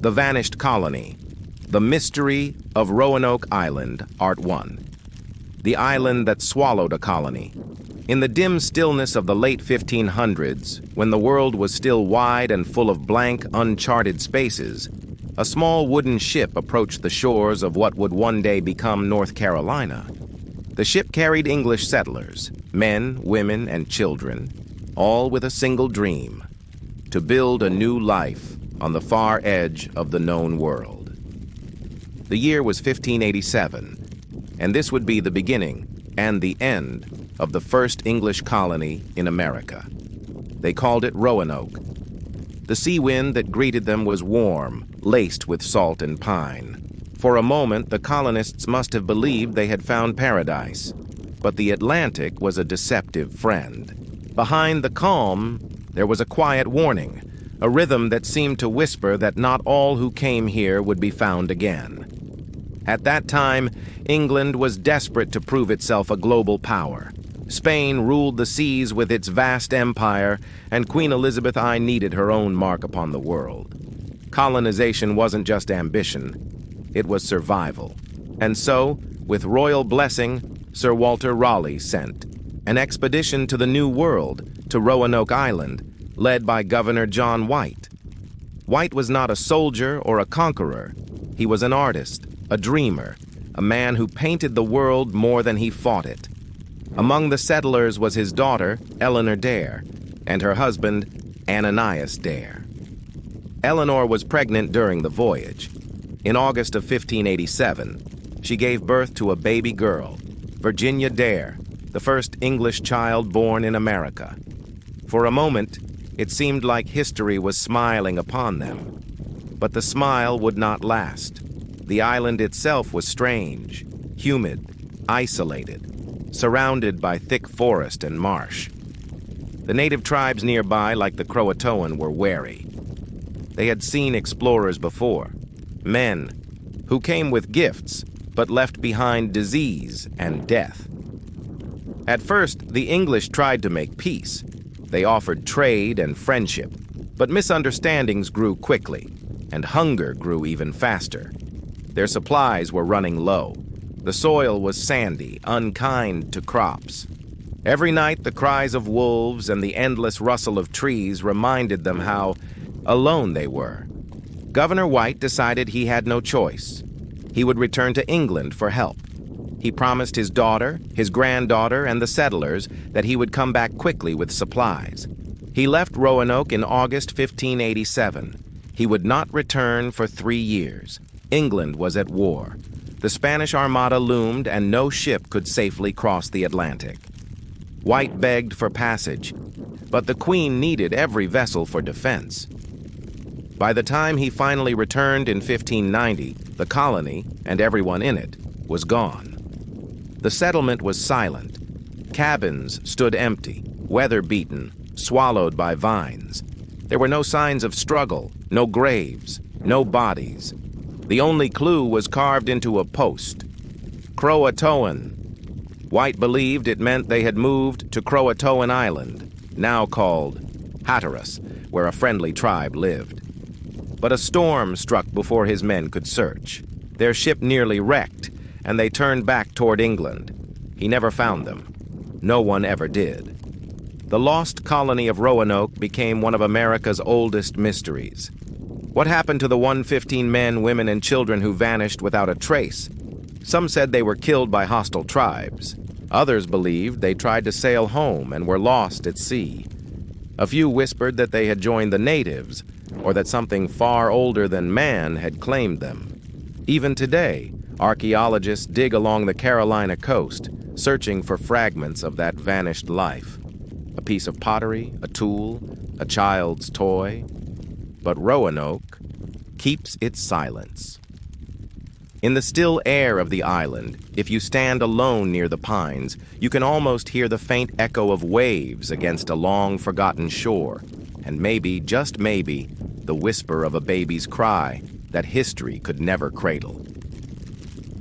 The Vanished Colony, The Mystery of Roanoke Island, Art 1. The island that swallowed a colony. In the dim stillness of the late 1500s, when the world was still wide and full of blank, uncharted spaces, a small wooden ship approached the shores of what would one day become North Carolina. The ship carried English settlers, men, women, and children, all with a single dream: to build a new life on the far edge of the known world. The year was 1587, and this would be the beginning and the end of the first English colony in America. They called it Roanoke. The sea wind that greeted them was warm, laced with salt and pine. For a moment, the colonists must have believed they had found paradise, but the Atlantic was a deceptive friend. Behind the calm, there was a quiet warning, a rhythm that seemed to whisper that not all who came here would be found again. At that time, England was desperate to prove itself a global power. Spain ruled the seas with its vast empire, and Queen Elizabeth I needed her own mark upon the world. Colonization wasn't just ambition, it was survival. And so, with royal blessing, Sir Walter Raleigh sent an expedition to the New World, to Roanoke Island, led by Governor John White. White was not a soldier or a conqueror. He was an artist, a dreamer, a man who painted the world more than he fought it. Among the settlers was his daughter, Eleanor Dare, and her husband, Ananias Dare. Eleanor was pregnant during the voyage. In August of 1587, she gave birth to a baby girl, Virginia Dare, the first English child born in America. For a moment, it seemed like history was smiling upon them. But the smile would not last. The island itself was strange, humid, isolated, surrounded by thick forest and marsh. The native tribes nearby, like the Croatoan, were wary. They had seen explorers before, men who came with gifts but left behind disease and death. At first, the English tried to make peace. They offered trade and friendship, but misunderstandings grew quickly, and hunger grew even faster. Their supplies were running low. The soil was sandy, unkind to crops. Every night, the cries of wolves and the endless rustle of trees reminded them how alone they were. Governor White decided he had no choice. He would return to England for help. He promised his daughter, his granddaughter, and the settlers that he would come back quickly with supplies. He left Roanoke in August 1587. He would not return for 3 years. England was at war. The Spanish Armada loomed, and no ship could safely cross the Atlantic. White begged for passage, but the Queen needed every vessel for defense. By the time he finally returned in 1590, the colony, and everyone in it, was gone. The settlement was silent. Cabins stood empty, weather-beaten, swallowed by vines. There were no signs of struggle, no graves, no bodies. The only clue was carved into a post: Croatoan. White believed it meant they had moved to Croatoan Island, now called Hatteras, where a friendly tribe lived. But a storm struck before his men could search. Their ship nearly wrecked, and they turned back toward England. He never found them. No one ever did. The lost colony of Roanoke became one of America's oldest mysteries. What happened to the 115 men, women, and children who vanished without a trace? Some said they were killed by hostile tribes. Others believed they tried to sail home and were lost at sea. A few whispered that they had joined the natives, or that something far older than man had claimed them. Even today, archaeologists dig along the Carolina coast, searching for fragments of that vanished life. A piece of pottery, a tool, a child's toy. But Roanoke keeps its silence. In the still air of the island, if you stand alone near the pines, you can almost hear the faint echo of waves against a long-forgotten shore, and maybe, just maybe, the whisper of a baby's cry that history could never cradle.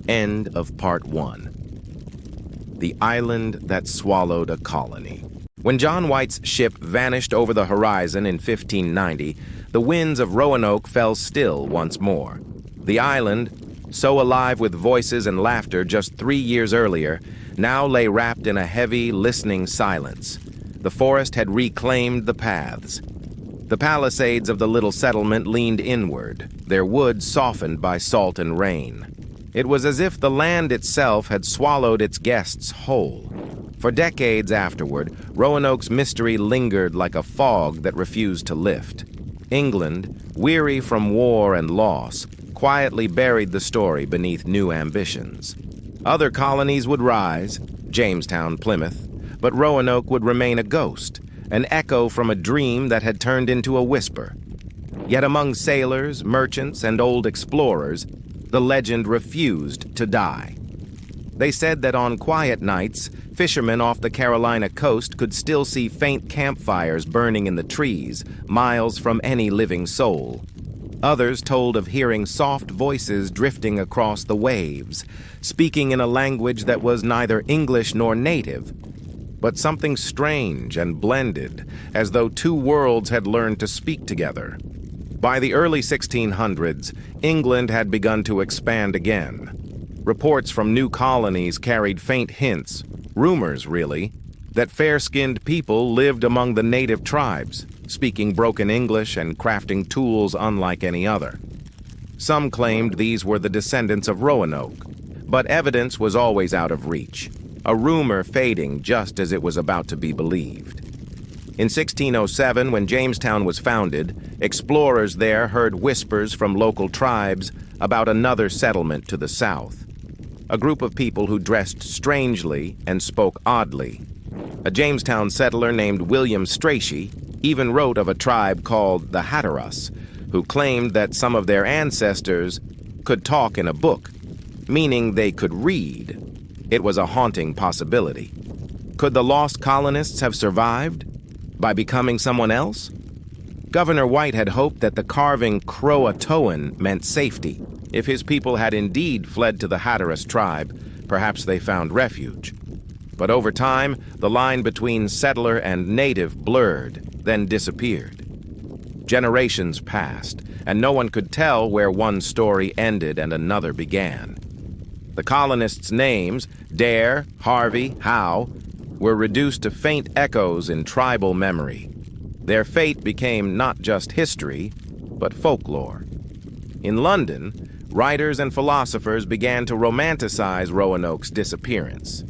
End of Part 1. The Island That Swallowed a Colony. When John White's ship vanished over the horizon in 1590, the the winds of Roanoke fell still once more. The island, so alive with voices and laughter just 3 years earlier, now lay wrapped in a heavy, listening silence. The forest had reclaimed the paths. The palisades of the little settlement leaned inward, their wood softened by salt and rain. It was as if the land itself had swallowed its guests whole. For decades afterward, Roanoke's mystery lingered like a fog that refused to lift. England, weary from war and loss, quietly buried the story beneath new ambitions. Other colonies would rise, Jamestown, Plymouth, but Roanoke would remain a ghost, an echo from a dream that had turned into a whisper. Yet among sailors, merchants, and old explorers, the legend refused to die. They said that on quiet nights, fishermen off the Carolina coast could still see faint campfires burning in the trees, miles from any living soul. Others told of hearing soft voices drifting across the waves, speaking in a language that was neither English nor native, but something strange and blended, as though two worlds had learned to speak together. By the early 1600s, England had begun to expand again. Reports from new colonies carried faint hints, rumors really, that fair-skinned people lived among the native tribes, speaking broken English and crafting tools unlike any other. Some claimed these were the descendants of Roanoke, but evidence was always out of reach, a rumor fading just as it was about to be believed. In 1607, when Jamestown was founded, explorers there heard whispers from local tribes about another settlement to the south. A group of people who dressed strangely and spoke oddly. A Jamestown settler named William Strachey even wrote of a tribe called the Hatteras, who claimed that some of their ancestors could talk in a book, meaning they could read. It was a haunting possibility. Could the lost colonists have survived? By becoming someone else? Governor White had hoped that the carving Croatoan meant safety. If his people had indeed fled to the Hatteras tribe, perhaps they found refuge. But over time, the line between settler and native blurred, then disappeared. Generations passed, and no one could tell where one story ended and another began. The colonists' names, Dare, Harvey, Howe, were reduced to faint echoes in tribal memory. Their fate became not just history, but folklore. In London, writers and philosophers began to romanticize Roanoke's disappearance.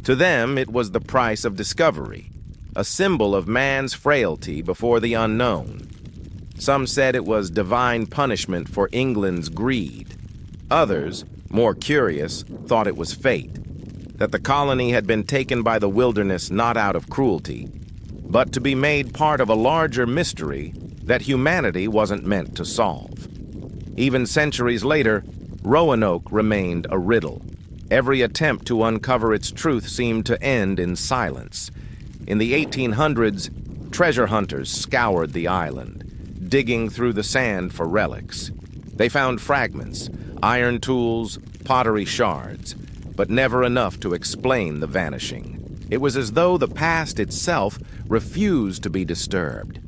To them, it was the price of discovery, a symbol of man's frailty before the unknown. Some said it was divine punishment for England's greed. Others, more curious, thought it was fate, that the colony had been taken by the wilderness not out of cruelty, but to be made part of a larger mystery that humanity wasn't meant to solve. Even centuries later, Roanoke remained a riddle. Every attempt to uncover its truth seemed to end in silence. In the 1800s, treasure hunters scoured the island, digging through the sand for relics. They found fragments, iron tools, pottery shards, but never enough to explain the vanishing. It was as though the past itself refused to be disturbed.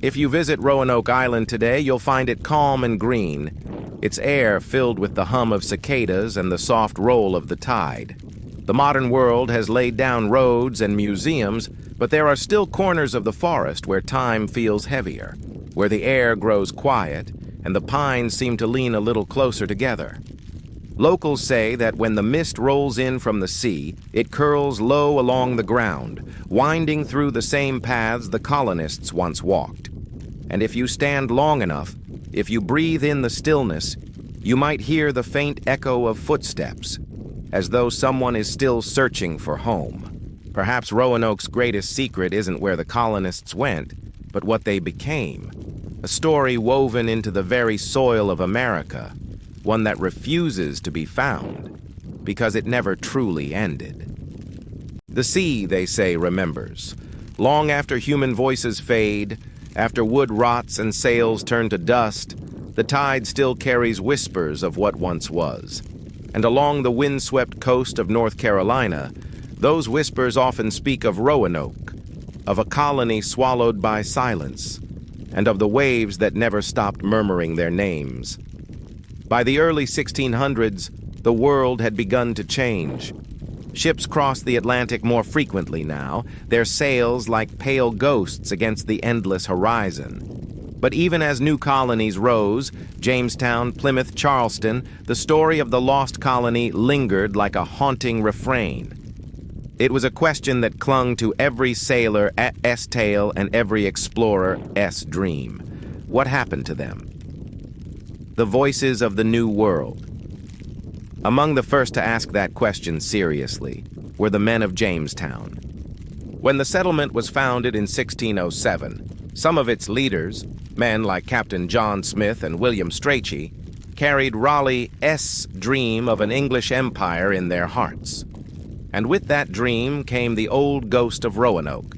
If you visit Roanoke Island today, you'll find it calm and green, its air filled with the hum of cicadas and the soft roll of the tide. The modern world has laid down roads and museums, but there are still corners of the forest where time feels heavier, where the air grows quiet and the pines seem to lean a little closer together. Locals say that when the mist rolls in from the sea, it curls low along the ground, winding through the same paths the colonists once walked. And if you stand long enough, if you breathe in the stillness, you might hear the faint echo of footsteps, as though someone is still searching for home. Perhaps Roanoke's greatest secret isn't where the colonists went, but what they became. A story woven into the very soil of America, one that refuses to be found, because it never truly ended. The sea, they say, remembers. Long after human voices fade, after wood rots and sails turn to dust, the tide still carries whispers of what once was. And along the windswept coast of North Carolina, those whispers often speak of Roanoke, of a colony swallowed by silence, and of the waves that never stopped murmuring their names. By the early 1600s, the world had begun to change. Ships crossed the Atlantic more frequently now, their sails like pale ghosts against the endless horizon. But even as new colonies rose, Jamestown, Plymouth, Charleston, the story of the lost colony lingered like a haunting refrain. It was a question that clung to every sailor's tale and every explorer's dream. What happened to them? The voices of the New World. Among the first to ask that question seriously were the men of Jamestown. When the settlement was founded in 1607, some of its leaders, men like Captain John Smith and William Strachey, carried Raleigh's dream of an English empire in their hearts. And with that dream came the old ghost of Roanoke.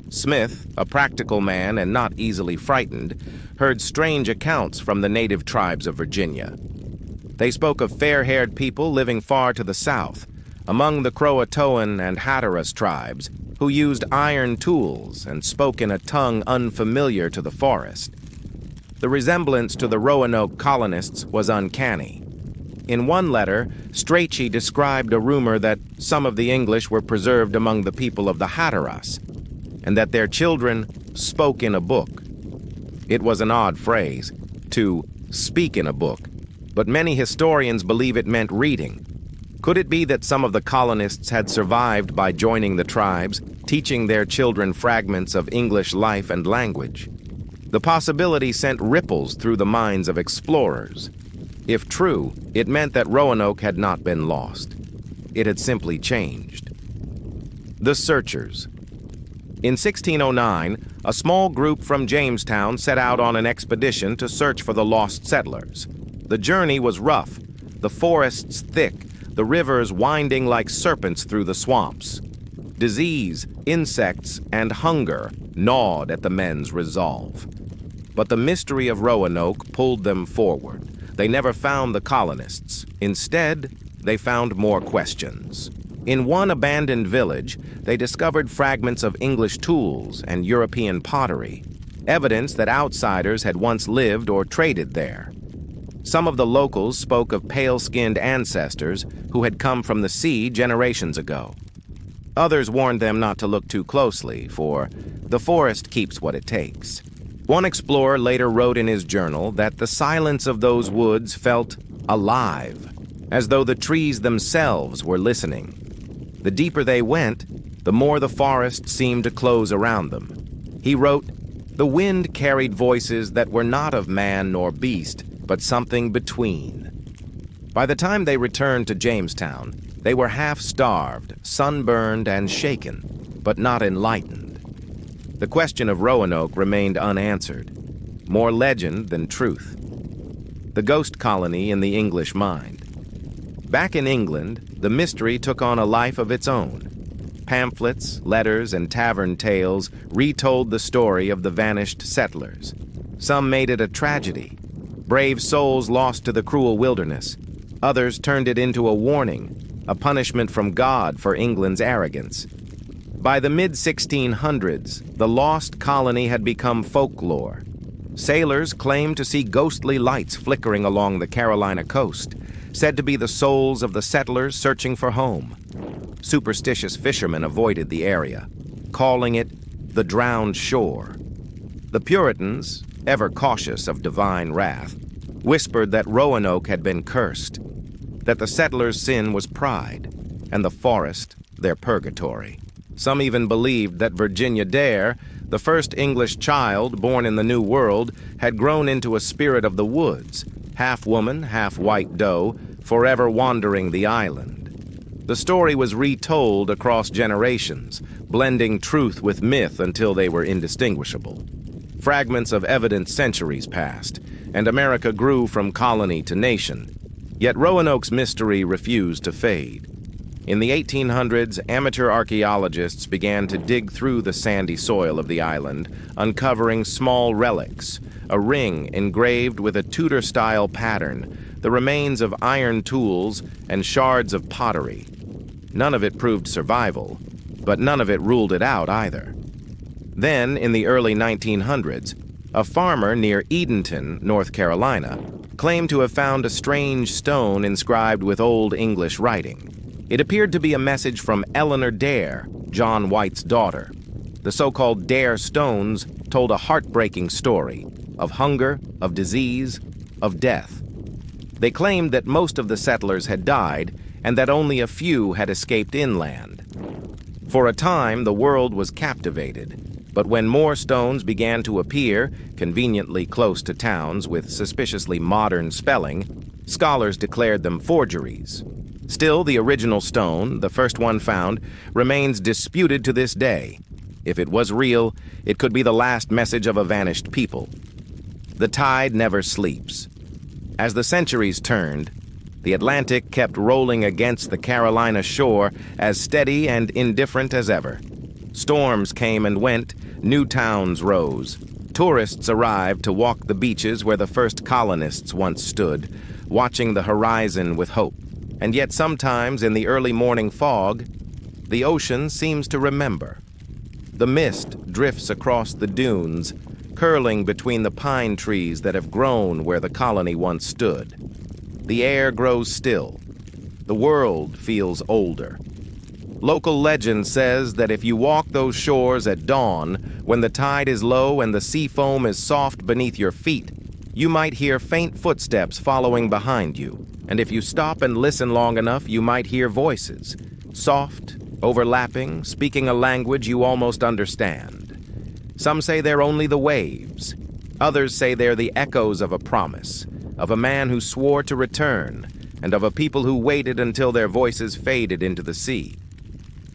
Smith, a practical man and not easily frightened, heard strange accounts from the native tribes of Virginia. They spoke of fair-haired people living far to the south, among the Croatoan and Hatteras tribes, who used iron tools and spoke in a tongue unfamiliar to the forest. The resemblance to the Roanoke colonists was uncanny. In one letter, Strachey described a rumor that some of the English were preserved among the people of the Hatteras, and that their children spoke in a book. It was an odd phrase, to speak in a book, but many historians believe it meant reading. Could it be that some of the colonists had survived by joining the tribes, teaching their children fragments of English life and language? The possibility sent ripples through the minds of explorers. If true, it meant that Roanoke had not been lost. It had simply changed. The Searchers. In 1609, a small group from Jamestown set out on an expedition to search for the lost settlers. The journey was rough, the forests thick, the rivers winding like serpents through the swamps. Disease, insects, and hunger gnawed at the men's resolve. But the mystery of Roanoke pulled them forward. They never found the colonists. Instead, they found more questions. In one abandoned village, they discovered fragments of English tools and European pottery, evidence that outsiders had once lived or traded there. Some of the locals spoke of pale-skinned ancestors who had come from the sea generations ago. Others warned them not to look too closely, for the forest keeps what it takes. One explorer later wrote in his journal that the silence of those woods felt alive, as though the trees themselves were listening. The deeper they went, the more the forest seemed to close around them. He wrote, "The wind carried voices that were not of man nor beast, but something between." By the time they returned to Jamestown, they were half-starved, sunburned, and shaken, but not enlightened. The question of Roanoke remained unanswered, more legend than truth. The ghost colony in the English mind. Back in England, the mystery took on a life of its own. Pamphlets, letters, and tavern tales retold the story of the vanished settlers. Some made it a tragedy. Brave souls lost to the cruel wilderness. Others turned it into a warning, a punishment from God for England's arrogance. By the mid-1600s, the lost colony had become folklore. Sailors claimed to see ghostly lights flickering along the Carolina coast, said to be the souls of the settlers searching for home. Superstitious fishermen avoided the area, calling it the drowned shore. The Puritans, ever cautious of divine wrath, whispered that Roanoke had been cursed, that the settlers' sin was pride, and the forest their purgatory. Some even believed that Virginia Dare, the first English child born in the New World, had grown into a spirit of the woods, half woman, half white doe, forever wandering the island. The story was retold across generations, blending truth with myth until they were indistinguishable. Fragments of evidence centuries passed, and America grew from colony to nation. Yet Roanoke's mystery refused to fade. In the 1800s, amateur archaeologists began to dig through the sandy soil of the island, uncovering small relics, a ring engraved with a Tudor-style pattern, the remains of iron tools, and shards of pottery. None of it proved survival, but none of it ruled it out either. Then, in the early 1900s, A farmer near Edenton, North Carolina, claimed to have found a strange stone inscribed with Old English writing. It appeared to be a message from Eleanor Dare, John White's daughter. The so-called Dare stones told a heartbreaking story of hunger, of disease, of death. They claimed that most of the settlers had died and that only a few had escaped inland. For a time, the world was captivated, but when more stones began to appear, conveniently close to towns with suspiciously modern spelling, scholars declared them forgeries. Still, the original stone, the first one found, remains disputed to this day. If it was real, it could be the last message of a vanished people. The tide never sleeps. As the centuries turned, the Atlantic kept rolling against the Carolina shore as steady and indifferent as ever. Storms came and went, new towns rose. Tourists arrived to walk the beaches where the first colonists once stood, watching the horizon with hope. And yet sometimes in the early morning fog, the ocean seems to remember. The mist drifts across the dunes, curling between the pine trees that have grown where the colony once stood. The air grows still. The world feels older. Local legend says that if you walk those shores at dawn, when the tide is low and the sea foam is soft beneath your feet, you might hear faint footsteps following behind you. And if you stop and listen long enough, you might hear voices, soft, overlapping, speaking a language you almost understand. Some say they're only the waves. Others say they're the echoes of a promise, of a man who swore to return, and of a people who waited until their voices faded into the sea.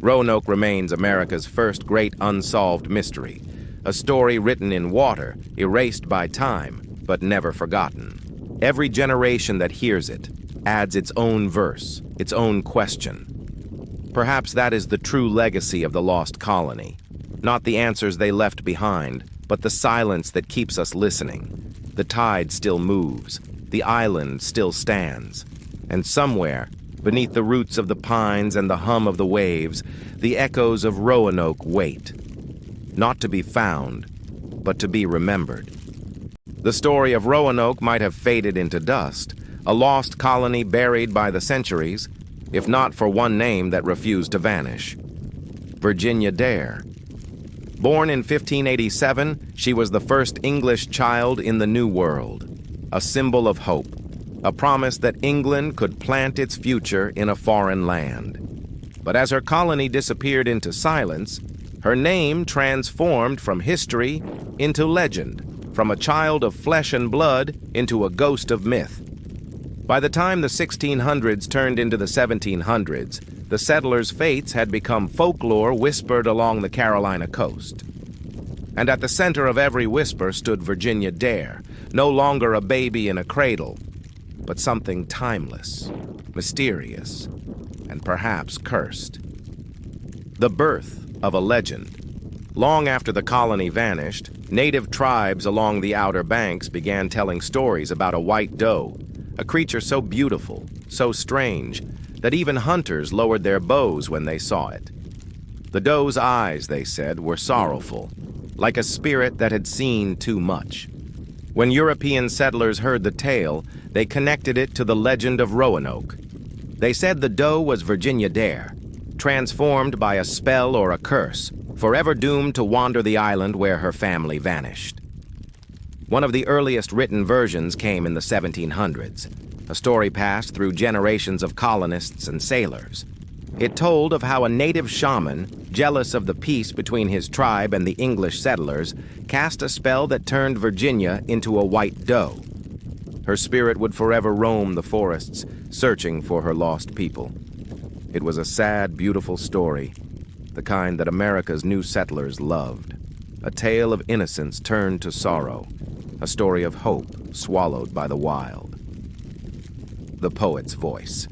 Roanoke remains America's first great unsolved mystery, a story written in water, erased by time, but never forgotten. Every generation that hears it adds its own verse, its own question. Perhaps that is the true legacy of the lost colony. Not the answers they left behind, but the silence that keeps us listening. The tide still moves. The island still stands. And somewhere, beneath the roots of the pines and the hum of the waves, the echoes of Roanoke wait. Not to be found, but to be remembered. The story of Roanoke might have faded into dust, a lost colony buried by the centuries, if not for one name that refused to vanish: Virginia Dare. Born in 1587, she was the first English child in the New World, a symbol of hope, a promise that England could plant its future in a foreign land. But as her colony disappeared into silence, her name transformed from history into legend, from a child of flesh and blood into a ghost of myth. By the time the 1600s turned into the 1700s, the settlers' fates had become folklore whispered along the Carolina coast. And at the center of every whisper stood Virginia Dare, no longer a baby in a cradle, but something timeless, mysterious, and perhaps cursed. The birth of a legend. Long after the colony vanished, native tribes along the Outer Banks began telling stories about a white doe, a creature so beautiful, so strange, that even hunters lowered their bows when they saw it. The doe's eyes, they said, were sorrowful, like a spirit that had seen too much. When European settlers heard the tale, they connected it to the legend of Roanoke. They said the doe was Virginia Dare, transformed by a spell or a curse, forever doomed to wander the island where her family vanished. One of the earliest written versions came in the 1700s. A story passed through generations of colonists and sailors. It told of how a native shaman, jealous of the peace between his tribe and the English settlers, cast a spell that turned Virginia into a white doe. Her spirit would forever roam the forests, searching for her lost people. It was a sad, beautiful story, the kind that America's new settlers loved. A tale of innocence turned to sorrow, a story of hope swallowed by the wild. The poet's voice.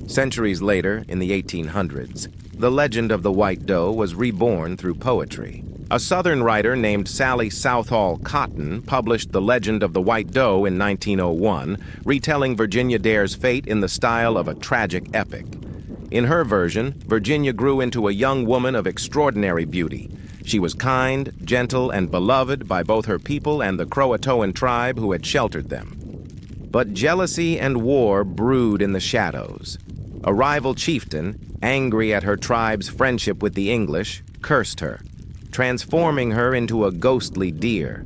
Centuries later, in the 1800s, the legend of the white doe was reborn through poetry. A Southern writer named Sally Southall Cotton published The Legend of the White Doe in 1901, retelling Virginia Dare's fate in the style of a tragic epic. In her version, Virginia grew into a young woman of extraordinary beauty. She was kind, gentle, and beloved by both her people and the Croatoan tribe who had sheltered them. But jealousy and war brewed in the shadows. A rival chieftain, angry at her tribe's friendship with the English, cursed her, transforming her into a ghostly deer.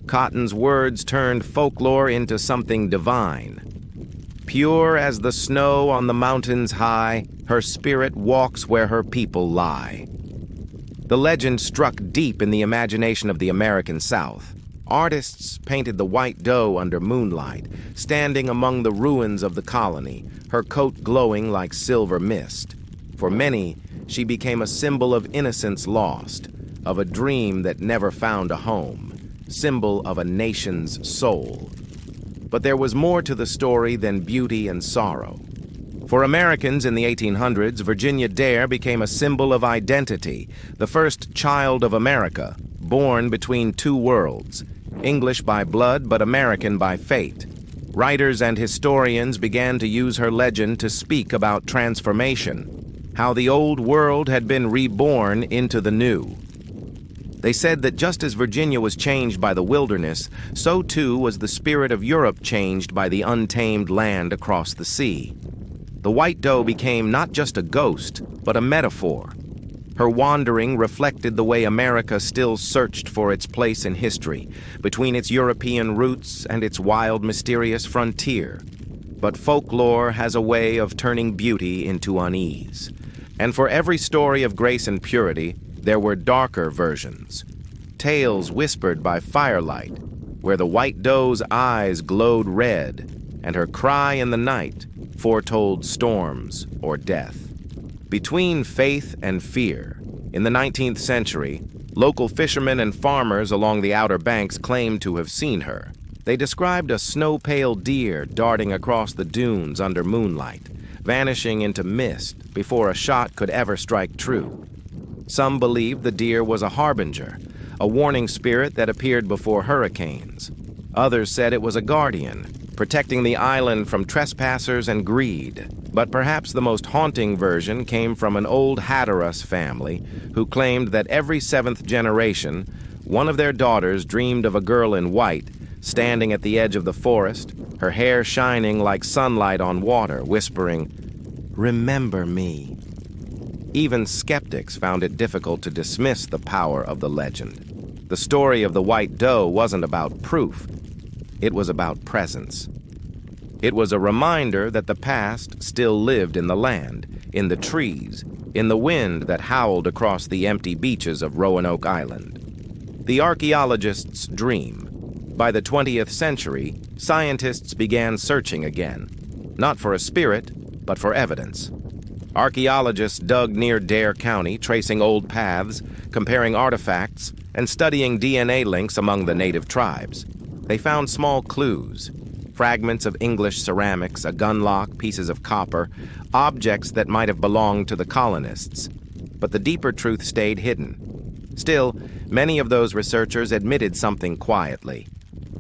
Cotton's words turned folklore into something divine. Pure as the snow on the mountains high, her spirit walks where her people lie. The legend struck deep in the imagination of the American South. Artists painted the white doe under moonlight, standing among the ruins of the colony, her coat glowing like silver mist. For many, she became a symbol of innocence lost, of a dream that never found a home, symbol of a nation's soul. But there was more to the story than beauty and sorrow. For Americans in the 1800s, Virginia Dare became a symbol of identity, the first child of America, born between two worlds, English by blood but American by fate. Writers and historians began to use her legend to speak about transformation, how the old world had been reborn into the new. They said that just as Virginia was changed by the wilderness, so too was the spirit of Europe changed by the untamed land across the sea. The white doe became not just a ghost, but a metaphor. Her wandering reflected the way America still searched for its place in history, between its European roots and its wild, mysterious frontier. But folklore has a way of turning beauty into unease. And for every story of grace and purity, there were darker versions. Tales whispered by firelight, where the white doe's eyes glowed red, and her cry in the night foretold storms or death. Between faith and fear, in the 19th century, local fishermen and farmers along the Outer Banks claimed to have seen her. They described a snow-pale deer darting across the dunes under moonlight, vanishing into mist before a shot could ever strike true. Some believed the deer was a harbinger, a warning spirit that appeared before hurricanes. Others said it was a guardian, protecting the island from trespassers and greed. But perhaps the most haunting version came from an old Hatteras family who claimed that every seventh generation, one of their daughters dreamed of a girl in white, standing at the edge of the forest, her hair shining like sunlight on water, whispering, "Remember me." Even skeptics found it difficult to dismiss the power of the legend. The story of the white doe wasn't about proof. It was about presence. It was a reminder that the past still lived in the land, in the trees, in the wind that howled across the empty beaches of Roanoke Island. The archaeologist's dream. By the 20th century, scientists began searching again, not for a spirit, but for evidence. Archaeologists dug near Dare County, tracing old paths, comparing artifacts, and studying DNA links among the native tribes. They found small clues, fragments of English ceramics, a gun lock, pieces of copper, objects that might have belonged to the colonists. But the deeper truth stayed hidden. Still, many of those researchers admitted something quietly.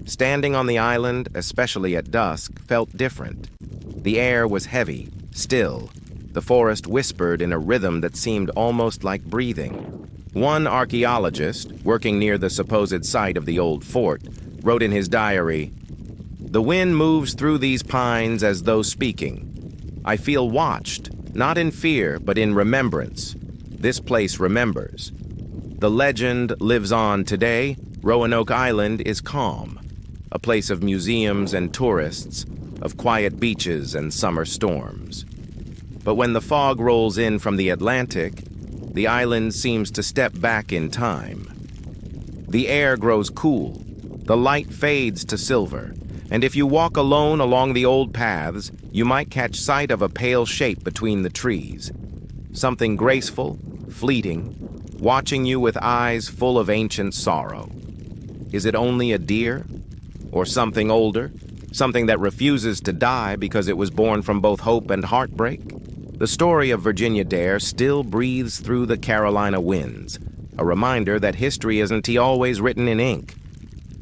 Standing on the island, especially at dusk, felt different. The air was heavy, still. The forest whispered in a rhythm that seemed almost like breathing. One archaeologist, working near the supposed site of the old fort, wrote in his diary, "The wind moves through these pines as though speaking. I feel watched, not in fear, but in remembrance. This place remembers. The legend lives on today. Roanoke Island is calm, a place of museums and tourists, of quiet beaches and summer storms. But when the fog rolls in from the Atlantic, the island seems to step back in time. The air grows cool, the light fades to silver, and if you walk alone along the old paths, you might catch sight of a pale shape between the trees. Something graceful, fleeting, watching you with eyes full of ancient sorrow. Is it only a deer? Or something older? Something that refuses to die because it was born from both hope and heartbreak? The story of Virginia Dare still breathes through the Carolina winds, a reminder that history isn't always written in ink.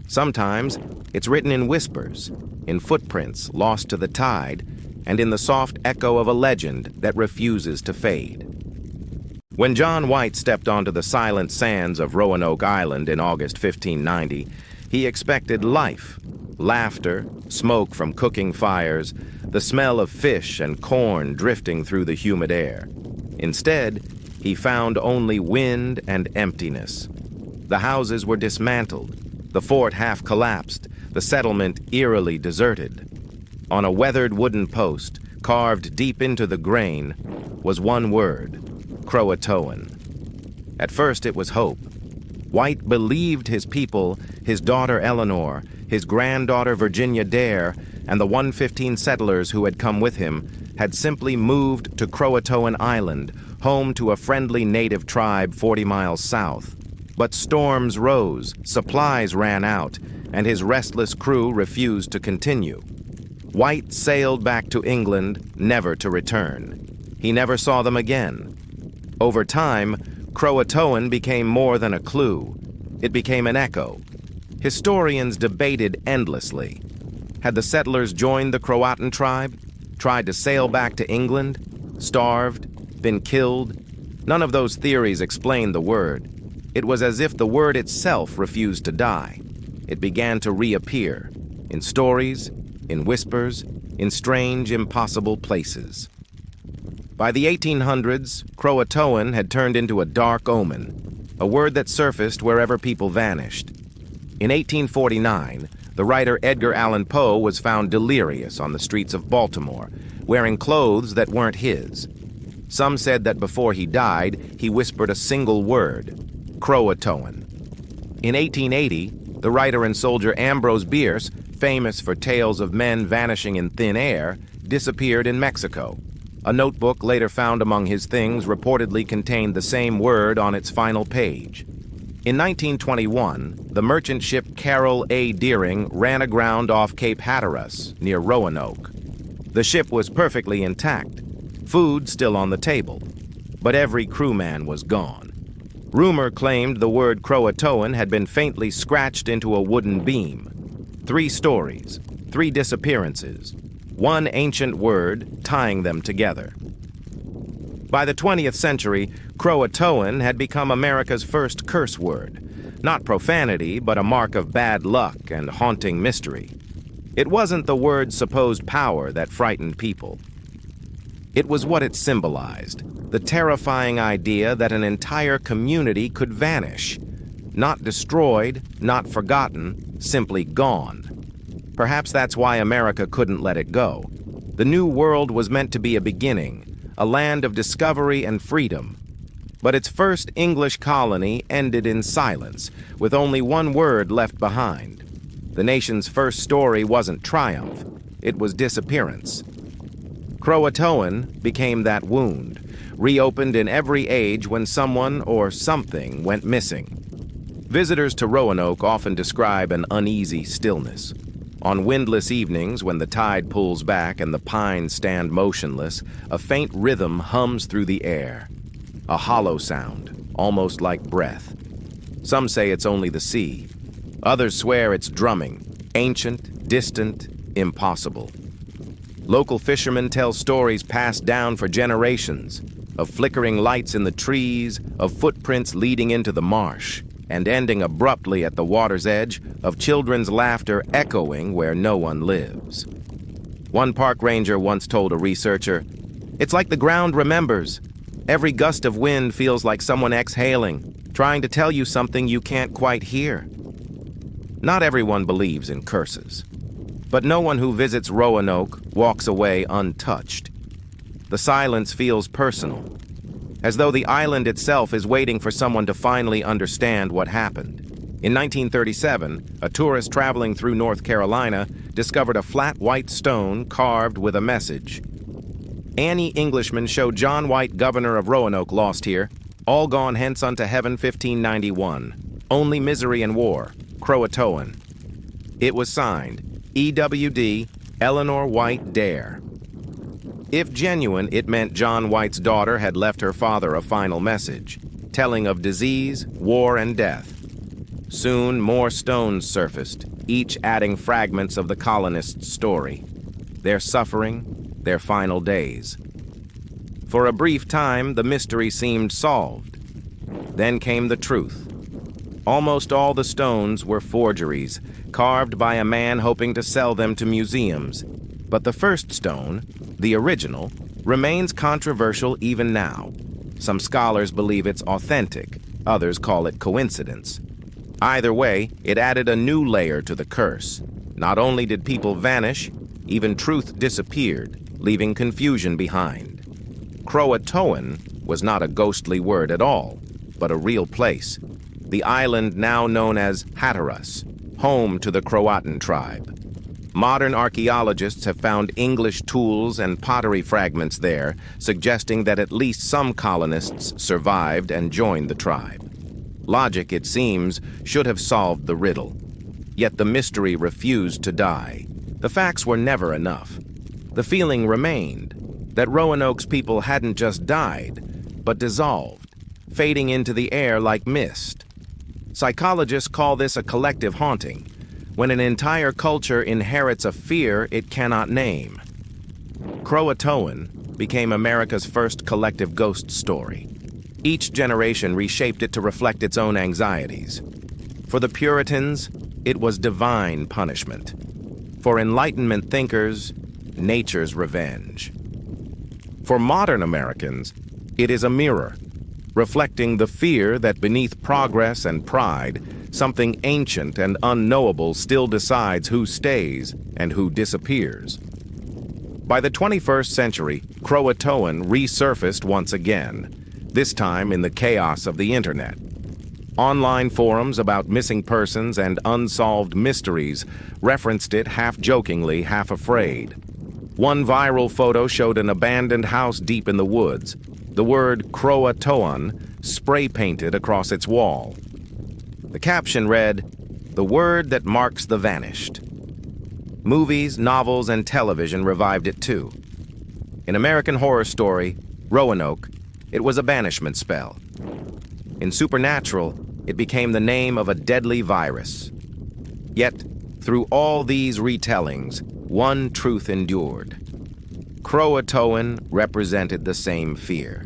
Sometimes it's written in whispers, in footprints lost to the tide, and in the soft echo of a legend that refuses to fade. When John White stepped onto the silent sands of Roanoke Island in August 1590, he expected life, laughter, smoke from cooking fires, the smell of fish and corn drifting through the humid air. Instead, he found only wind and emptiness. The houses were dismantled, the fort half collapsed, the settlement eerily deserted. On a weathered wooden post, carved deep into the grain, was one word: Croatoan. At first it was hope. White believed his people, his daughter Eleanor, his granddaughter Virginia Dare, and the 115 settlers who had come with him had simply moved to Croatoan Island, home to a friendly native tribe 40 miles south. But storms rose, supplies ran out, and his restless crew refused to continue. White sailed back to England, never to return. He never saw them again. Over time, Croatoan became more than a clue. It became an echo. Historians debated endlessly. Had the settlers joined the Croatan tribe, tried to sail back to England, starved, been killed? None of those theories explained the word. It was as if the word itself refused to die. It began to reappear, in stories, in whispers, in strange, impossible places. By the 1800s, Croatoan had turned into a dark omen, a word that surfaced wherever people vanished. In 1849, the writer Edgar Allan Poe was found delirious on the streets of Baltimore, wearing clothes that weren't his. Some said that before he died, he whispered a single word: Croatoan. In 1880, the writer and soldier Ambrose Bierce, famous for tales of men vanishing in thin air, disappeared in Mexico. A notebook later found among his things reportedly contained the same word on its final page. In 1921, the merchant ship Carroll A. Deering ran aground off Cape Hatteras, near Roanoke. The ship was perfectly intact, food still on the table, but every crewman was gone. Rumor claimed the word Croatoan had been faintly scratched into a wooden beam. 3 stories, 3 disappearances, one ancient word tying them together. By the 20th century, Croatoan had become America's first curse word. Not profanity, but a mark of bad luck and haunting mystery. It wasn't the word's supposed power that frightened people. It was what it symbolized, the terrifying idea that an entire community could vanish. Not destroyed, not forgotten, simply gone. Perhaps that's why America couldn't let it go. The New World was meant to be a beginning, a land of discovery and freedom. But its first English colony ended in silence, with only one word left behind. The nation's first story wasn't triumph, it was disappearance. Croatoan became that wound, reopened in every age when someone or something went missing. Visitors to Roanoke often describe an uneasy stillness. On windless evenings, when the tide pulls back and the pines stand motionless, a faint rhythm hums through the air. A hollow sound, almost like breath. Some say it's only the sea. Others swear it's drumming, ancient, distant, impossible. Local fishermen tell stories passed down for generations, of flickering lights in the trees, of footprints leading into the marsh, and ending abruptly at the water's edge, of children's laughter echoing where no one lives. One park ranger once told a researcher, "It's like the ground remembers. Every gust of wind feels like someone exhaling, trying to tell you something you can't quite hear." Not everyone believes in curses, but no one who visits Roanoke walks away untouched. The silence feels personal, as though the island itself is waiting for someone to finally understand what happened. In 1937, a tourist traveling through North Carolina discovered a flat white stone carved with a message. Annie Englishman showed John White, governor of Roanoke, lost here. All gone hence unto heaven 1591. Only misery and war. Croatoan. It was signed, E.W.D. Eleanor White Dare. If genuine, it meant John White's daughter had left her father a final message, telling of disease, war, and death. Soon more stones surfaced, each adding fragments of the colonists' story. Their suffering, their final days. For a brief time, the mystery seemed solved. Then came the truth. Almost all the stones were forgeries, carved by a man hoping to sell them to museums. But the first stone, the original, remains controversial even now. Some scholars believe it's authentic, others call it coincidence. Either way, it added a new layer to the curse. Not only did people vanish, even truth disappeared, leaving confusion behind. Croatoan was not a ghostly word at all, but a real place. The island now known as Hatteras, home to the Croatan tribe. Modern archaeologists have found English tools and pottery fragments there, suggesting that at least some colonists survived and joined the tribe. Logic, it seems, should have solved the riddle. Yet the mystery refused to die. The facts were never enough. The feeling remained that Roanoke's people hadn't just died, but dissolved, fading into the air like mist. Psychologists call this a collective haunting, when an entire culture inherits a fear it cannot name. Croatoan became America's first collective ghost story. Each generation reshaped it to reflect its own anxieties. For the Puritans, it was divine punishment. For Enlightenment thinkers, nature's revenge. For modern Americans, it is a mirror, reflecting the fear that beneath progress and pride, something ancient and unknowable still decides who stays and who disappears. By the 21st century, Croatoan resurfaced once again, this time in the chaos of the internet. Online forums about missing persons and unsolved mysteries referenced it half-jokingly, half-afraid. One viral photo showed an abandoned house deep in the woods, the word Croatoan spray-painted across its wall. The caption read, "The word that marks the vanished." Movies, novels, and television revived it too. In American Horror Story, Roanoke, it was a banishment spell. In Supernatural, it became the name of a deadly virus. Yet, through all these retellings, one truth endured. Croatoan represented the same fear,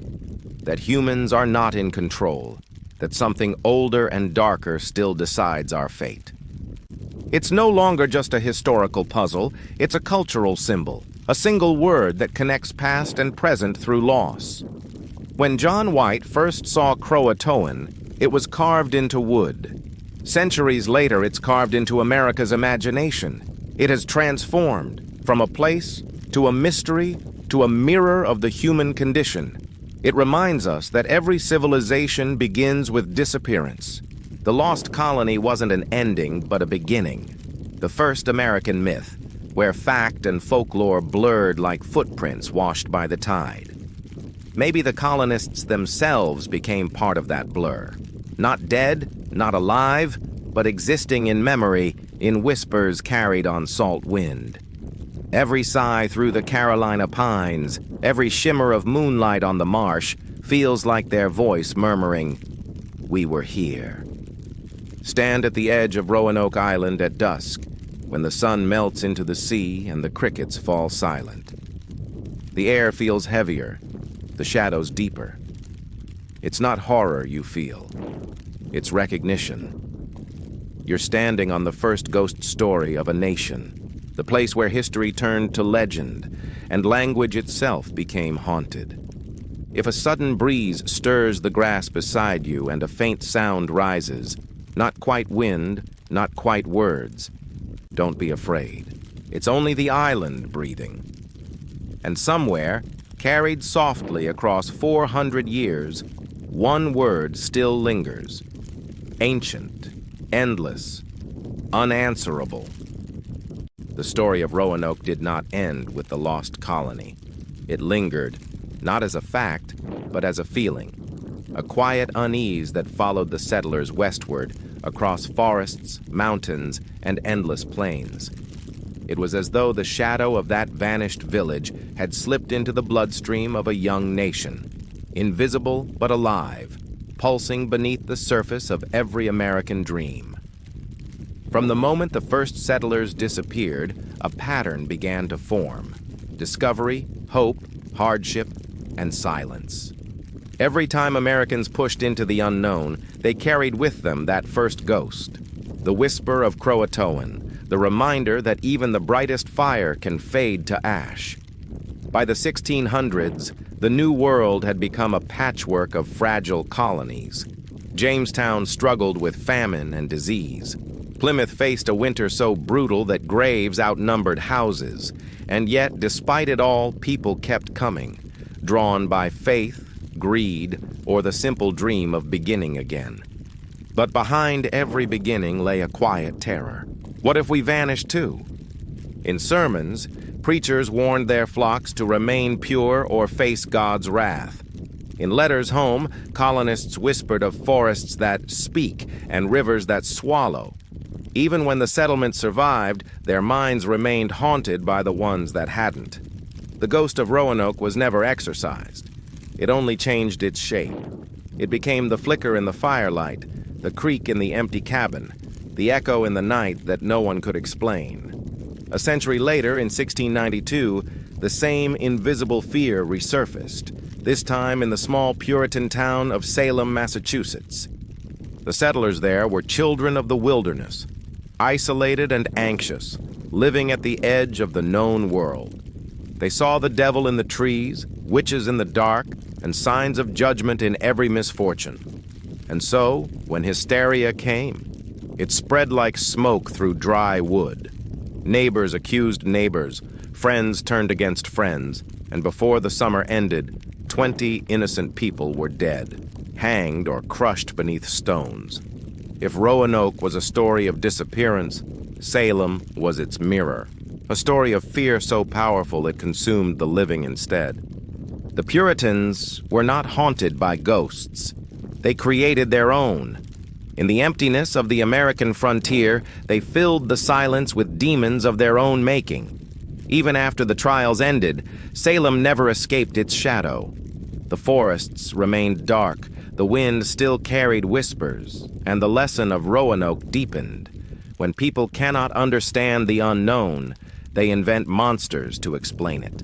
that humans are not in control, that something older and darker still decides our fate. It's no longer just a historical puzzle, it's a cultural symbol, a single word that connects past and present through loss. When John White first saw Croatoan, it was carved into wood. Centuries later, it's carved into America's imagination. It has transformed from a place to a mystery to a mirror of the human condition. It reminds us that every civilization begins with disappearance. The lost colony wasn't an ending, but a beginning. The first American myth, where fact and folklore blurred like footprints washed by the tide. Maybe the colonists themselves became part of that blur. Not dead, not alive, but existing in memory, in whispers carried on salt wind. Every sigh through the Carolina pines, every shimmer of moonlight on the marsh, feels like their voice murmuring, "We were here." Stand at the edge of Roanoke Island at dusk, when the sun melts into the sea and the crickets fall silent. The air feels heavier, the shadows deeper. It's not horror you feel, it's recognition. You're standing on the first ghost story of a nation, the place where history turned to legend, and language itself became haunted. If a sudden breeze stirs the grass beside you and a faint sound rises, not quite wind, not quite words, don't be afraid. It's only the island breathing. And somewhere, carried softly across 400 years, one word still lingers. Ancient, endless, unanswerable. The story of Roanoke did not end with the lost colony. It lingered, not as a fact, but as a feeling. A quiet unease that followed the settlers westward across forests, mountains, and endless plains. It was as though the shadow of that vanished village had slipped into the bloodstream of a young nation, invisible but alive, pulsing beneath the surface of every American dream. From the moment the first settlers disappeared, a pattern began to form. Discovery, hope, hardship, and silence. Every time Americans pushed into the unknown, they carried with them that first ghost, the whisper of Croatoan, the reminder that even the brightest fire can fade to ash. By the 1600s, the New World had become a patchwork of fragile colonies. Jamestown struggled with famine and disease. Plymouth faced a winter so brutal that graves outnumbered houses, and yet, despite it all, people kept coming, drawn by faith, greed, or the simple dream of beginning again. But behind every beginning lay a quiet terror. What if we vanished too? In sermons, preachers warned their flocks to remain pure or face God's wrath. In letters home, colonists whispered of forests that speak and rivers that swallow. Even when the settlement survived, their minds remained haunted by the ones that hadn't. The ghost of Roanoke was never exorcised. It only changed its shape. It became the flicker in the firelight, the creak in the empty cabin, the echo in the night that no one could explain. A century later, in 1692, the same invisible fear resurfaced, this time in the small Puritan town of Salem, Massachusetts. The settlers there were children of the wilderness, isolated and anxious, living at the edge of the known world. They saw the devil in the trees, witches in the dark, and signs of judgment in every misfortune. And so, when hysteria came, it spread like smoke through dry wood. Neighbors accused neighbors, friends turned against friends, and before the summer ended, 20 innocent people were dead, hanged or crushed beneath stones. If Roanoke was a story of disappearance, Salem was its mirror, a story of fear so powerful it consumed the living instead. The Puritans were not haunted by ghosts. They created their own. In the emptiness of the American frontier, they filled the silence with demons of their own making. Even after the trials ended, Salem never escaped its shadow. The forests remained dark, the wind still carried whispers, and the lesson of Roanoke deepened. When people cannot understand the unknown, they invent monsters to explain it.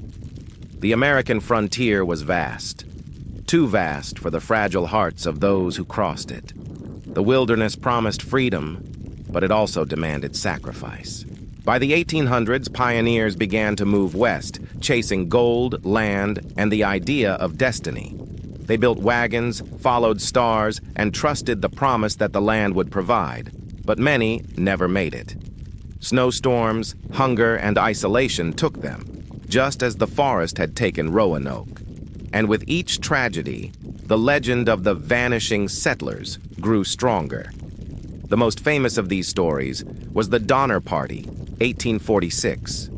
The American frontier was vast, too vast for the fragile hearts of those who crossed it. The wilderness promised freedom, but it also demanded sacrifice. By the 1800s, pioneers began to move west, chasing gold, land, and the idea of destiny. They built wagons, followed stars, and trusted the promise that the land would provide. But many never made it. Snowstorms, hunger, and isolation took them, just as the forest had taken Roanoke. And with each tragedy, the legend of the vanishing settlers grew stronger. The most famous of these stories was the Donner Party, 1846.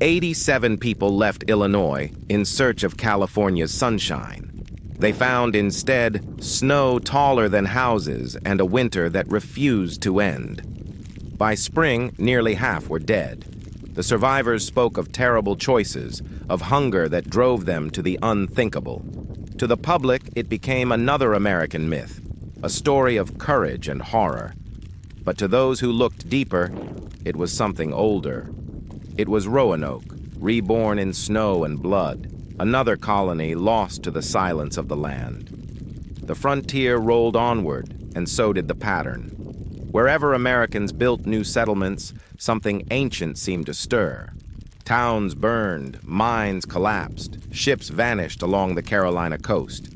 87 people left Illinois in search of California's sunshine. They found instead snow taller than houses and a winter that refused to end. By spring, nearly half were dead. The survivors spoke of terrible choices, of hunger that drove them to the unthinkable. To the public, it became another American myth, a story of courage and horror. But to those who looked deeper, it was something older. It was Roanoke, reborn in snow and blood, another colony lost to the silence of the land. The frontier rolled onward, and so did the pattern. Wherever Americans built new settlements, something ancient seemed to stir. Towns burned, mines collapsed, ships vanished along the Carolina coast.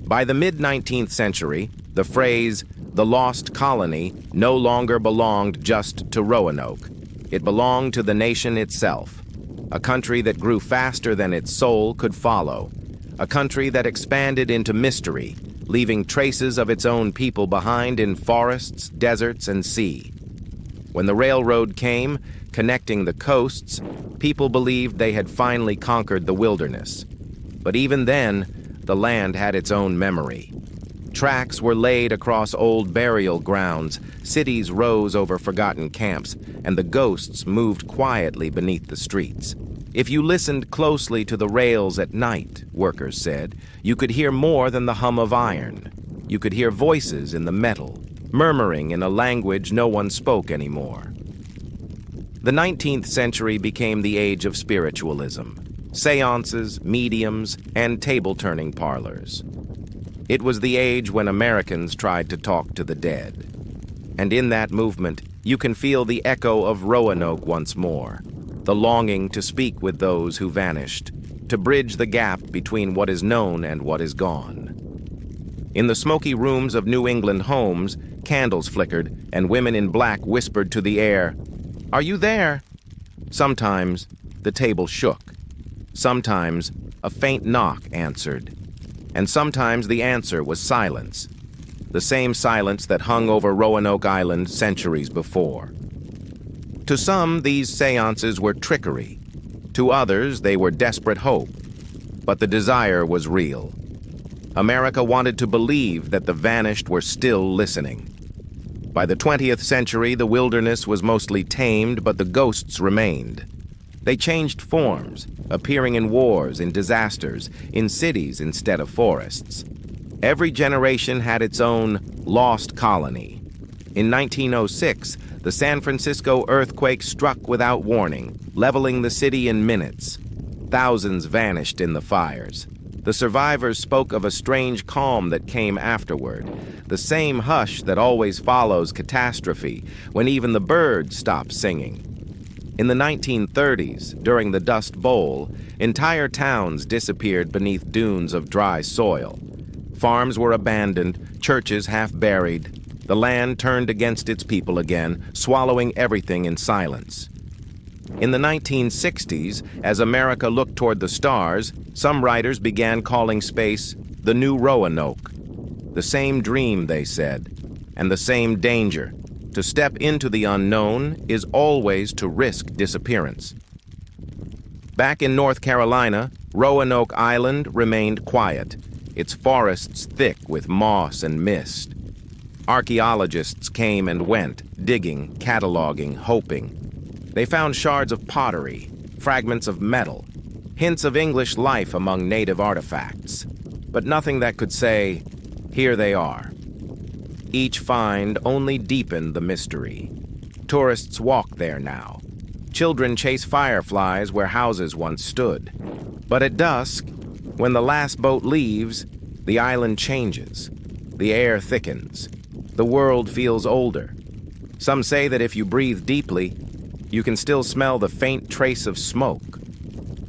By the mid-19th century, the phrase, "the lost colony," no longer belonged just to Roanoke. It belonged to the nation itself, a country that grew faster than its soul could follow, a country that expanded into mystery, leaving traces of its own people behind in forests, deserts, and sea. When the railroad came, connecting the coasts, people believed they had finally conquered the wilderness. But even then, the land had its own memory. Tracks were laid across old burial grounds, cities rose over forgotten camps, and the ghosts moved quietly beneath the streets. If you listened closely to the rails at night, workers said, you could hear more than the hum of iron. You could hear voices in the metal, murmuring in a language no one spoke anymore. The 19th century became the age of spiritualism. seances, mediums, and table-turning parlors. It was the age when Americans tried to talk to the dead. And in that movement, you can feel the echo of Roanoke once more, the longing to speak with those who vanished, to bridge the gap between what is known and what is gone. In the smoky rooms of New England homes, candles flickered, and women in black whispered to the air, "Are you there?" Sometimes the table shook. Sometimes a faint knock answered. And sometimes the answer was silence, the same silence that hung over Roanoke Island centuries before. To some, these seances were trickery. To others, they were desperate hope. But the desire was real. America wanted to believe that the vanished were still listening. By the 20th century, the wilderness was mostly tamed, but the ghosts remained. They changed forms, appearing in wars, in disasters, in cities instead of forests. Every generation had its own lost colony. In 1906, the San Francisco earthquake struck without warning, leveling the city in minutes. Thousands vanished in the fires. The survivors spoke of a strange calm that came afterward, the same hush that always follows catastrophe, when even the birds stop singing. In the 1930s, during the Dust Bowl, entire towns disappeared beneath dunes of dry soil. Farms were abandoned, churches half buried. The land turned against its people again, swallowing everything in silence. In the 1960s, as America looked toward the stars, some writers began calling space the new Roanoke. The same dream, they said, and the same danger. To step into the unknown is always to risk disappearance. Back in North Carolina, Roanoke Island remained quiet, its forests thick with moss and mist. Archaeologists came and went, digging, cataloging, hoping. They found shards of pottery, fragments of metal, hints of English life among native artifacts, but nothing that could say, "Here they are." Each find only deepened the mystery. Tourists walk there now. Children chase fireflies where houses once stood. But at dusk, when the last boat leaves, the island changes. The air thickens. The world feels older. Some say that if you breathe deeply, you can still smell the faint trace of smoke,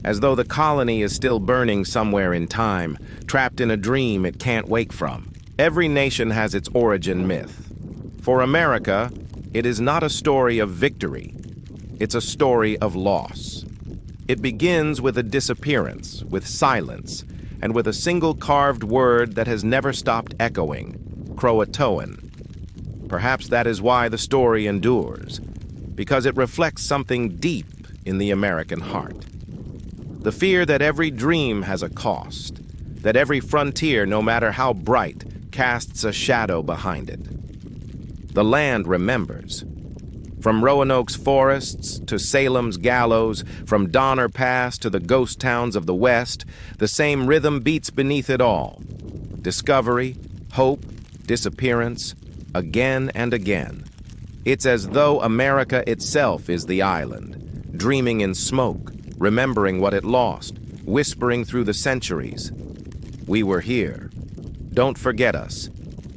as though the colony is still burning somewhere in time, trapped in a dream it can't wake from. Every nation has its origin myth. For America, it is not a story of victory. It's a story of loss. It begins with a disappearance, with silence, and with a single carved word that has never stopped echoing, Croatoan. Perhaps that is why the story endures, because it reflects something deep in the American heart. The fear that every dream has a cost, that every frontier, no matter how bright, casts a shadow behind it. The land remembers. From Roanoke's forests to Salem's gallows, from Donner Pass to the ghost towns of the West, the same rhythm beats beneath it all. Discovery, hope, disappearance, again and again. It's as though America itself is the island, dreaming in smoke, remembering what it lost, whispering through the centuries. We were here. Don't forget us.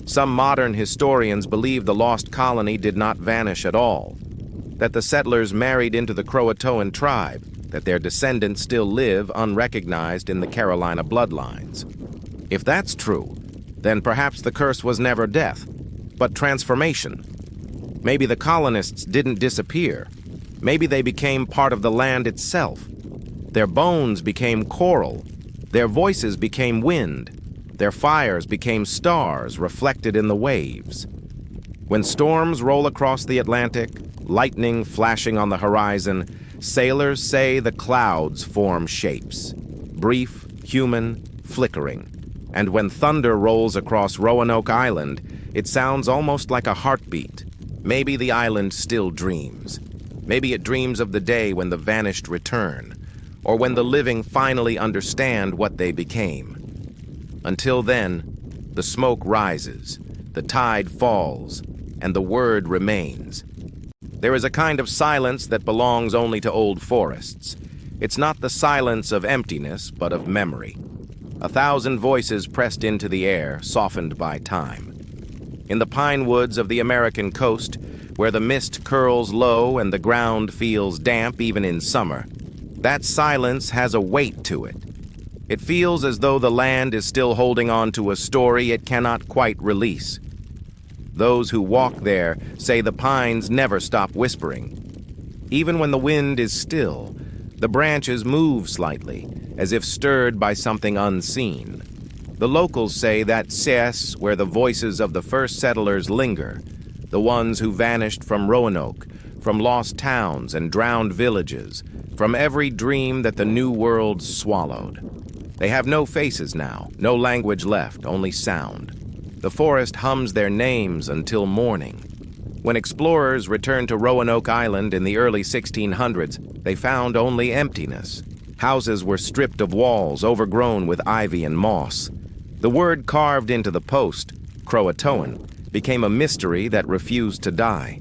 Some modern historians believe the lost colony did not vanish at all, that the settlers married into the Croatoan tribe, that their descendants still live unrecognized in the Carolina bloodlines. If that's true, then perhaps the curse was never death, but transformation. Maybe the colonists didn't disappear. Maybe they became part of the land itself. Their bones became coral. Their voices became wind. Their fires became stars reflected in the waves. When storms roll across the Atlantic, lightning flashing on the horizon, sailors say the clouds form shapes, brief, human, flickering. And when thunder rolls across Roanoke Island, it sounds almost like a heartbeat. Maybe the island still dreams. Maybe it dreams of the day when the vanished return, or when the living finally understand what they became. Until then, the smoke rises, the tide falls, and the word remains. There is a kind of silence that belongs only to old forests. It's not the silence of emptiness, but of memory. 1,000 voices pressed into the air, softened by time. In the pine woods of the American coast, where the mist curls low and the ground feels damp even in summer, that silence has a weight to it. It feels as though the land is still holding on to a story it cannot quite release. Those who walk there say the pines never stop whispering. Even when the wind is still, the branches move slightly, as if stirred by something unseen. The locals say that Ces, where the voices of the first settlers linger, the ones who vanished from Roanoke, from lost towns and drowned villages, from every dream that the New World swallowed. They have no faces now, no language left, only sound. The forest hums their names until morning. When explorers returned to Roanoke Island in the early 1600s, they found only emptiness. Houses were stripped of walls, overgrown with ivy and moss. The word carved into the post, Croatoan, became a mystery that refused to die.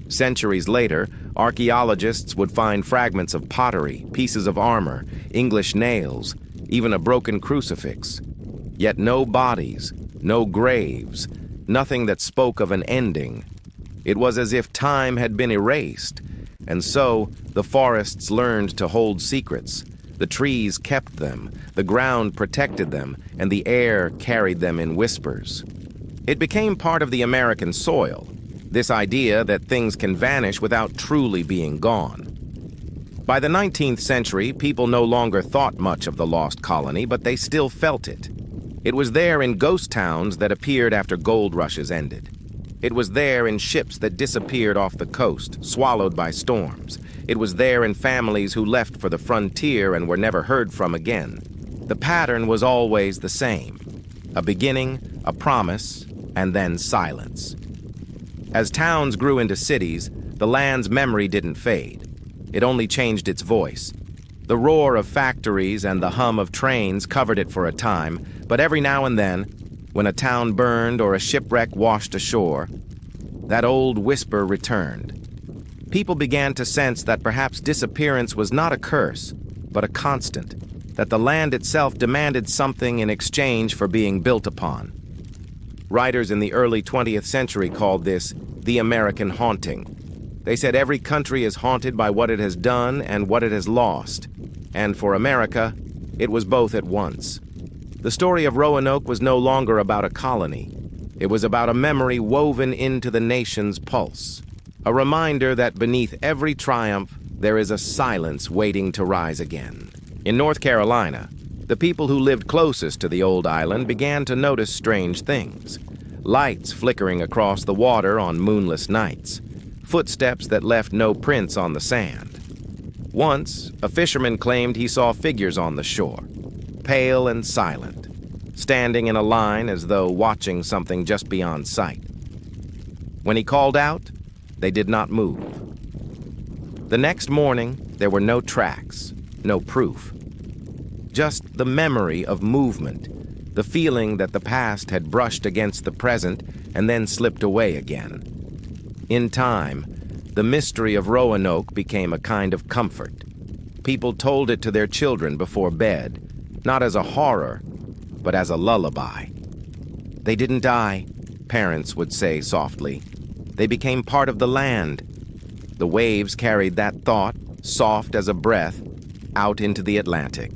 Centuries later, archaeologists would find fragments of pottery, pieces of armor, English nails, even a broken crucifix. Yet no bodies, no graves, nothing that spoke of an ending. It was as if time had been erased, and so the forests learned to hold secrets. The trees kept them, the ground protected them, and the air carried them in whispers. It became part of the American soil, this idea that things can vanish without truly being gone. By the 19th century, people no longer thought much of the lost colony, but they still felt it. It was there in ghost towns that appeared after gold rushes ended. It was there in ships that disappeared off the coast, swallowed by storms. It was there in families who left for the frontier and were never heard from again. The pattern was always the same: a beginning, a promise, and then silence. As towns grew into cities, the land's memory didn't fade. It only changed its voice. The roar of factories and the hum of trains covered it for a time, but every now and then, when a town burned or a shipwreck washed ashore, that old whisper returned. People began to sense that perhaps disappearance was not a curse, but a constant, that the land itself demanded something in exchange for being built upon. Writers in the early 20th century called this the American haunting. They said every country is haunted by what it has done and what it has lost, and for America, it was both at once. The story of Roanoke was no longer about a colony. It was about a memory woven into the nation's pulse, a reminder that beneath every triumph, there is a silence waiting to rise again. In North Carolina, the people who lived closest to the old island began to notice strange things. Lights flickering across the water on moonless nights, footsteps that left no prints on the sand. Once, a fisherman claimed he saw figures on the shore, pale and silent, standing in a line as though watching something just beyond sight. When he called out, they did not move. The next morning, there were no tracks, no proof. Just the memory of movement, the feeling that the past had brushed against the present and then slipped away again. In time, the mystery of Roanoke became a kind of comfort. People told it to their children before bed, not as a horror, but as a lullaby. They didn't die, parents would say softly. They became part of the land. The waves carried that thought, soft as a breath, out into the Atlantic.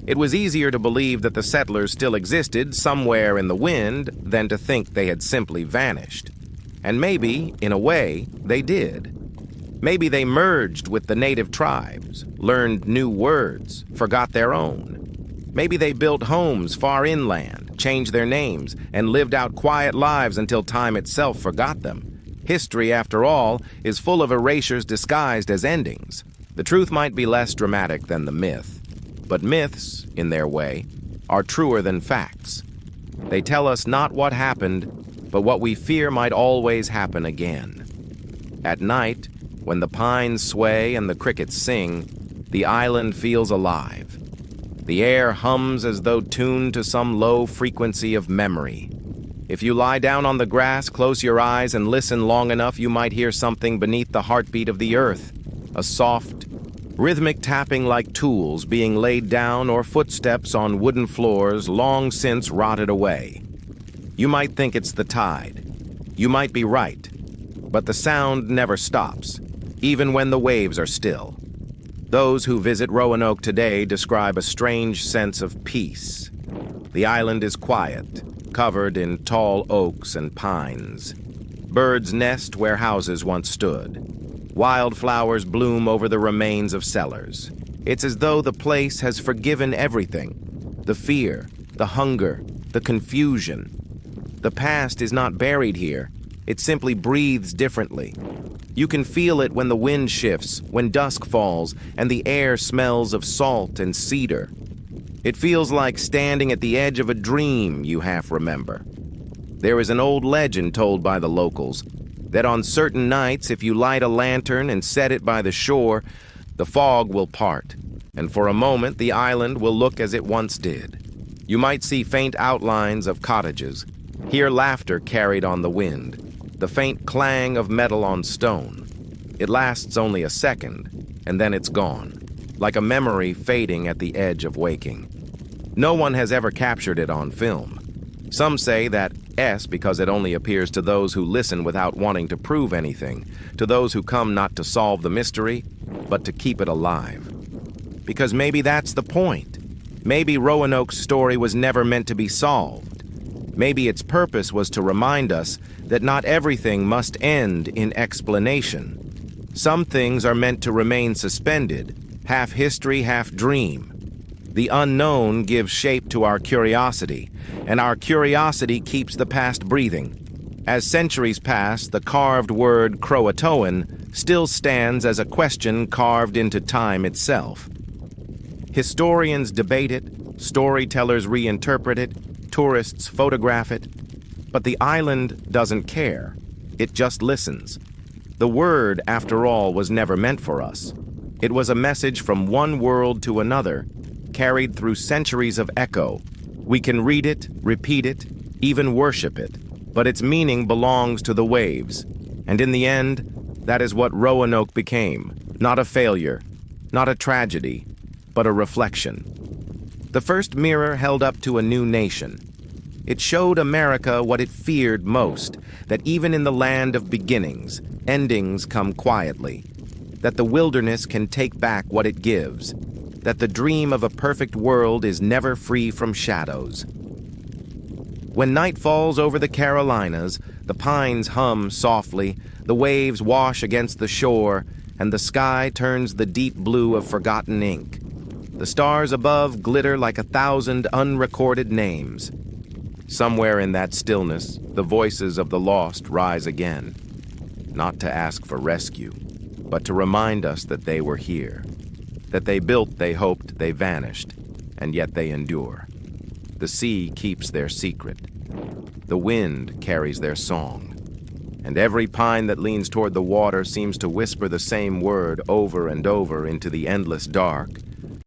It was easier to believe that the settlers still existed somewhere in the wind than to think they had simply vanished. And maybe, in a way, they did. Maybe they merged with the native tribes, learned new words, forgot their own. Maybe they built homes far inland, changed their names, and lived out quiet lives until time itself forgot them. History, after all, is full of erasures disguised as endings. The truth might be less dramatic than the myth, but myths, in their way, are truer than facts. They tell us not what happened, but what we fear might always happen again. At night, when the pines sway and the crickets sing, the island feels alive. The air hums as though tuned to some low frequency of memory. If you lie down on the grass, close your eyes, and listen long enough, you might hear something beneath the heartbeat of the earth, a soft, rhythmic tapping like tools being laid down or footsteps on wooden floors long since rotted away. You might think it's the tide. You might be right, but the sound never stops, even when the waves are still. Those who visit Roanoke today describe a strange sense of peace. The island is quiet, covered in tall oaks and pines. Birds nest where houses once stood. Wildflowers bloom over the remains of cellars. It's as though the place has forgiven everything. The fear, the hunger, the confusion. The past is not buried here. It simply breathes differently. You can feel it when the wind shifts, when dusk falls, and the air smells of salt and cedar. It feels like standing at the edge of a dream you half remember. There is an old legend told by the locals that on certain nights, if you light a lantern and set it by the shore, the fog will part, and for a moment the island will look as it once did. You might see faint outlines of cottages, hear laughter carried on the wind, the faint clang of metal on stone. It lasts only a second, and then it's gone, like a memory fading at the edge of waking. No one has ever captured it on film. Some say that because it only appears to those who listen without wanting to prove anything, to those who come not to solve the mystery, but to keep it alive. Because maybe that's the point. Maybe Roanoke's story was never meant to be solved. Maybe its purpose was to remind us that not everything must end in explanation. Some things are meant to remain suspended, half history, half dream. The unknown gives shape to our curiosity, and our curiosity keeps the past breathing. As centuries pass, the carved word Croatoan still stands as a question carved into time itself. Historians debate it, storytellers reinterpret it, tourists photograph it, but the island doesn't care. It just listens. The word, after all, was never meant for us. It was a message from one world to another, carried through centuries of echo. We can read it, repeat it, even worship it, but its meaning belongs to the waves. And in the end, that is what Roanoke became. Not a failure, not a tragedy, but a reflection. The first mirror held up to a new nation. It showed America what it feared most, that even in the land of beginnings, endings come quietly, that the wilderness can take back what it gives, that the dream of a perfect world is never free from shadows. When night falls over the Carolinas, the pines hum softly, the waves wash against the shore, and the sky turns the deep blue of forgotten ink. The stars above glitter like 1,000 unrecorded names. Somewhere in that stillness, the voices of the lost rise again, not to ask for rescue, but to remind us that they were here. That they built, they hoped, they vanished, and yet they endure. The sea keeps their secret. The wind carries their song. And every pine that leans toward the water seems to whisper the same word over and over into the endless dark.